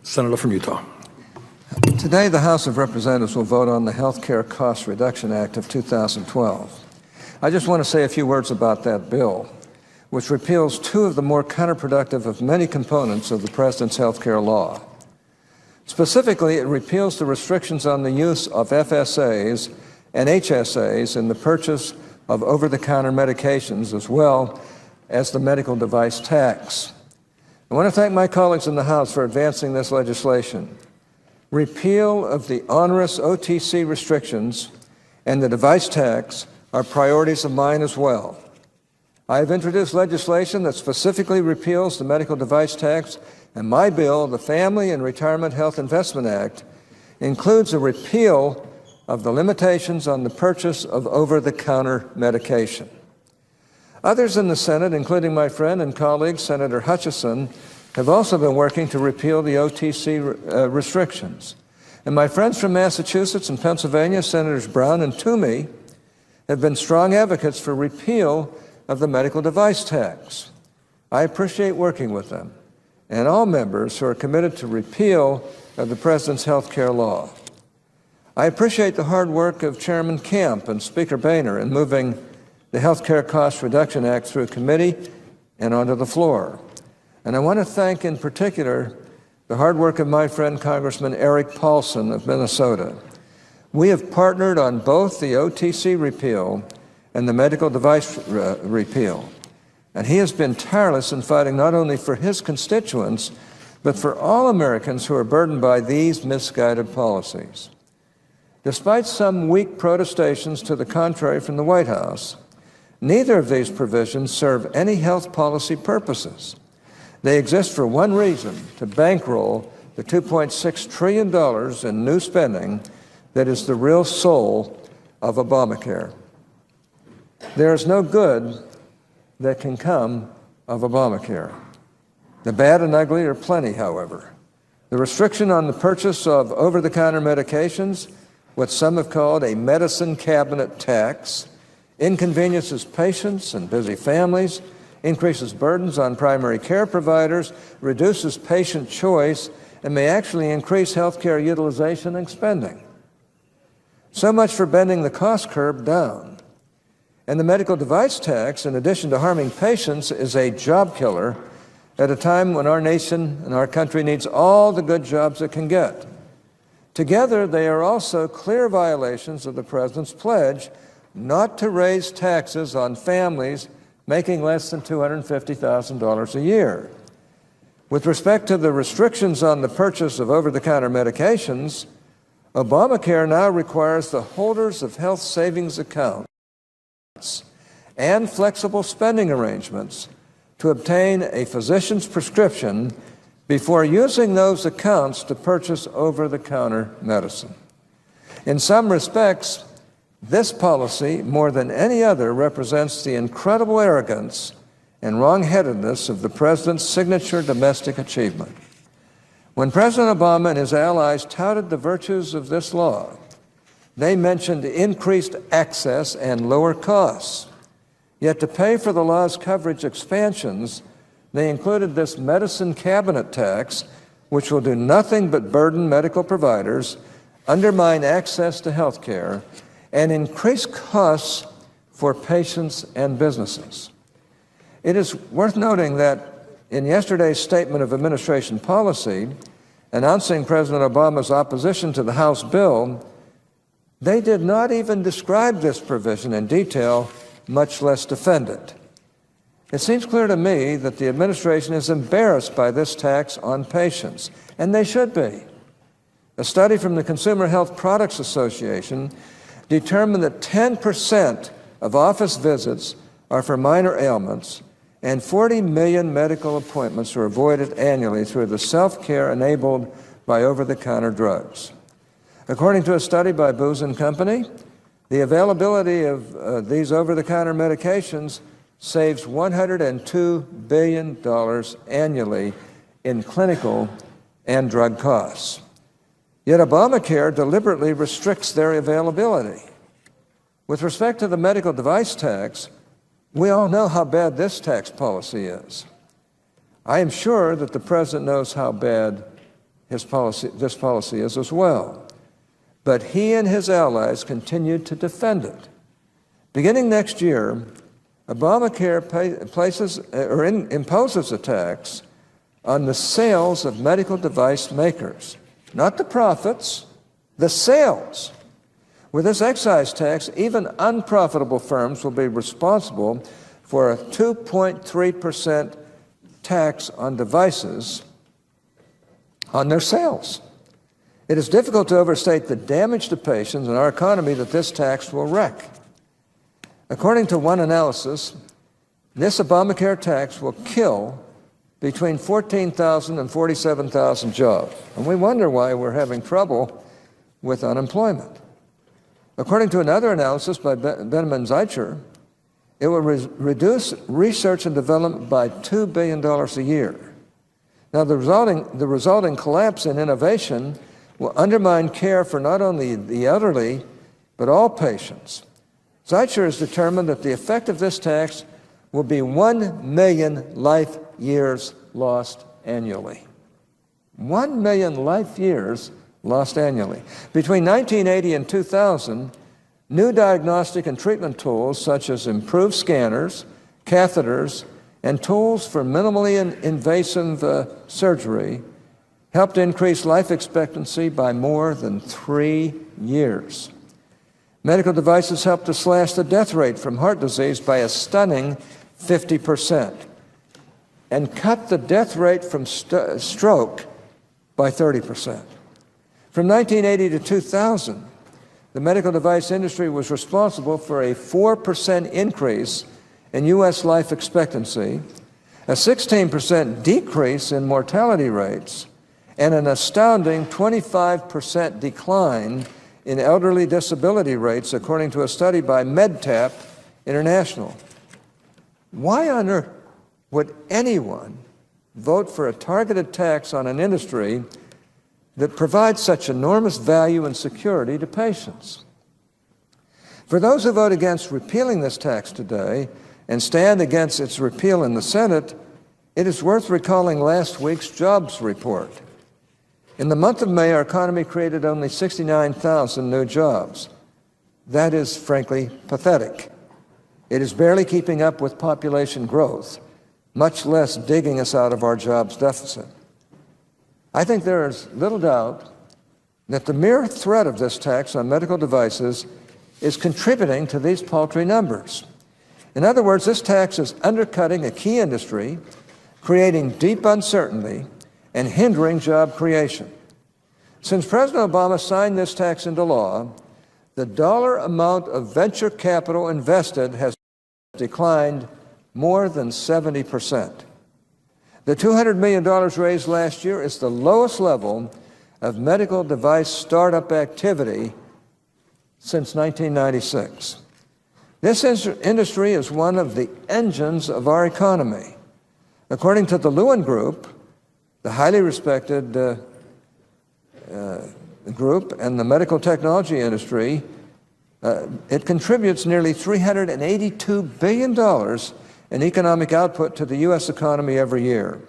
Senator from Utah. Today, the House of Representatives will vote on the Health Care Cost Reduction Act of 2012. I just want to say a few words about that bill, which repeals two of the more counterproductive of many components of the President's health care law. Specifically, it repeals the restrictions on the use of FSAs and HSAs in the purchase of over-the-counter medications, as well as the medical device tax. I want to thank my colleagues in the House for advancing this legislation. Repeal of the onerous OTC restrictions and the device tax are priorities of mine as well. I have introduced legislation that specifically repeals the medical device tax, and my bill, the Family and Retirement Health Investment Act, includes a repeal of the limitations on the purchase of over-the-counter medication. Others in the Senate, including my friend and colleague, Senator Hutchison, have also been working to repeal the OTC restrictions. And my friends from Massachusetts and Pennsylvania, Senators Brown and Toomey, have been strong advocates for repeal of the medical device tax. I appreciate working with them and all members who are committed to repeal of the President's health care law. I appreciate the hard work of Chairman Camp and Speaker Boehner in moving the Health Care Cost Reduction Act through committee and onto the floor. And I want to thank in particular the hard work of my friend Congressman Eric Paulson of Minnesota. We have partnered on both the OTC repeal and the medical device repeal. And he has been tireless in fighting not only for his constituents, but for all Americans who are burdened by these misguided policies. Despite some weak protestations to the contrary from the White House, neither of these provisions serve any health policy purposes. They exist for one reason: to bankroll the $2.6 trillion in new spending that is the real soul of Obamacare. There is no good that can come of Obamacare. The bad and ugly are plenty, however. The restriction on the purchase of over-the-counter medications, what some have called a medicine cabinet tax, inconveniences patients and busy families, increases burdens on primary care providers, reduces patient choice, and may actually increase health care utilization and spending. So much for bending the cost curve down. And the medical device tax, in addition to harming patients, is a job killer at a time when our nation and our country needs all the good jobs it can get. Together, they are also clear violations of the President's pledge not to raise taxes on families making less than $250,000 a year. With respect to the restrictions on the purchase of over-the-counter medications, Obamacare now requires the holders of health savings accounts and flexible spending arrangements to obtain a physician's prescription before using those accounts to purchase over-the-counter medicine. In some respects, this policy, more than any other, represents the incredible arrogance and wrong-headedness of the President's signature domestic achievement. When President Obama and his allies touted the virtues of this law, they mentioned increased access and lower costs. Yet to pay for the law's coverage expansions, they included this medicine cabinet tax, which will do nothing but burden medical providers, undermine access to health care, and increase costs for patients and businesses. It is worth noting that in yesterday's statement of administration policy, announcing President Obama's opposition to the House bill, they did not even describe this provision in detail, much less defend it. It seems clear to me that the administration is embarrassed by this tax on patients, and they should be. A study from the Consumer Health Products Association determined that 10% of office visits are for minor ailments, and 40 million medical appointments are avoided annually through the self-care enabled by over-the-counter drugs. According to a study by Booz & Company, the availability of these over-the-counter medications saves $102 billion annually in clinical and drug costs. Yet Obamacare deliberately restricts their availability. With respect to the medical device tax, we all know how bad this tax policy is. I am sure that the President knows how bad this policy is as well. But he and his allies continued to defend it. Beginning next year, Obamacare imposes a tax on the sales of medical device makers, not the profits, the sales. With this excise tax, even unprofitable firms will be responsible for a 2.3% tax on devices on their sales. It is difficult to overstate the damage to patients and our economy that this tax will wreak. According to one analysis, this Obamacare tax will kill between 14,000 and 47,000 jobs. And we wonder why we're having trouble with unemployment. According to another analysis by Benjamin Zeitcher, it will reduce research and development by $2 billion a year. Now, the resulting collapse in innovation will undermine care for not only the elderly, but all patients. Zeitcher has determined that the effect of this tax will be 1 million life years lost annually. 1 million life years lost annually. Between 1980 and 2000, new diagnostic and treatment tools such as improved scanners, catheters, and tools for minimally invasive surgery helped increase life expectancy by more than 3 years. Medical devices helped to slash the death rate from heart disease by a stunning 50% and cut the death rate from stroke by 30%. From 1980 to 2000, the medical device industry was responsible for a 4% increase in U.S. life expectancy, a 16% decrease in mortality rates, and an astounding 25% decline in elderly disability rates, according to a study by MedTap International. Why on earth would anyone vote for a targeted tax on an industry that provides such enormous value and security to patients? For those who vote against repealing this tax today and stand against its repeal in the Senate, it is worth recalling last week's jobs report. In the month of May, our economy created only 69,000 new jobs. That is, frankly, pathetic. It is barely keeping up with population growth, much less digging us out of our jobs deficit. I think there is little doubt that the mere threat of this tax on medical devices is contributing to these paltry numbers. In other words, this tax is undercutting a key industry, creating deep uncertainty, and hindering job creation. Since President Obama signed this tax into law, the dollar amount of venture capital invested has declined more than 70%. The $200 million raised last year is the lowest level of medical device startup activity since 1996. This industry is one of the engines of our economy. According to the Lewin Group, the highly respected group and the medical technology industry, it contributes nearly $382 billion in economic output to the U.S. economy every year.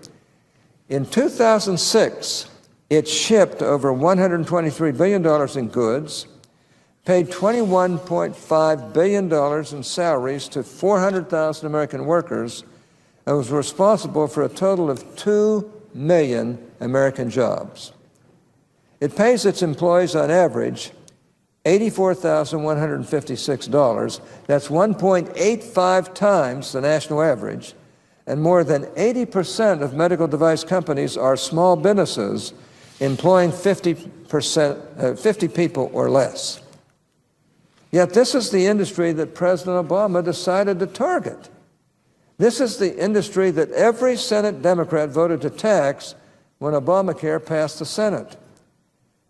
In 2006, it shipped over $123 billion in goods, paid $21.5 billion in salaries to 400,000 American workers, and was responsible for a total of 2 million American jobs. It pays its employees on average $84,156. That's 1.85 times the national average, and more than 80% of medical device companies are small businesses employing 50 people or less. Yet this is the industry that President Obama decided to target. This is the industry that every Senate Democrat voted to tax when Obamacare passed the Senate.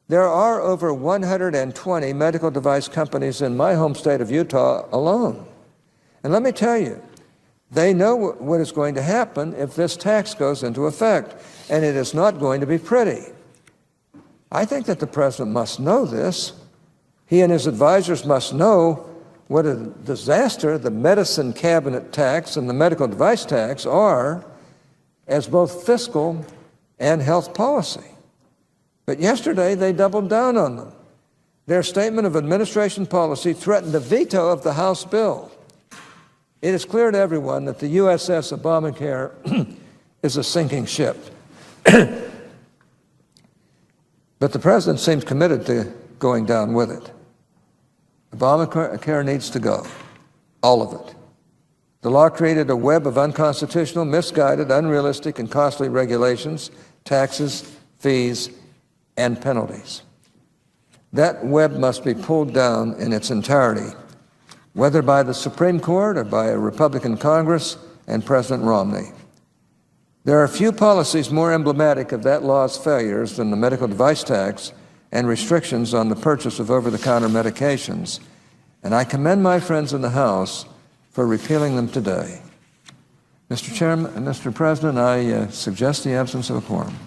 There are over 120 medical device companies in my home state of Utah alone. And let me tell you, they know what is going to happen if this tax goes into effect, and it is not going to be pretty. I think that the president must know this. He and his advisors must know what a disaster the medicine cabinet tax and the medical device tax are as both fiscal and health policy. But yesterday, they doubled down on them. Their statement of administration policy threatened a veto of the House bill. It is clear to everyone that the USS Obamacare is a sinking ship. But the president seems committed to going down with it. Obamacare needs to go, all of it. The law created a web of unconstitutional, misguided, unrealistic, and costly regulations, taxes, fees, and penalties. That web must be pulled down in its entirety, whether by the Supreme Court or by a Republican Congress and President Romney. There are few policies more emblematic of that law's failures than the medical device tax and restrictions on the purchase of over-the-counter medications, and I commend my friends in the House for repealing them today. Mr. President, I suggest the absence of a quorum.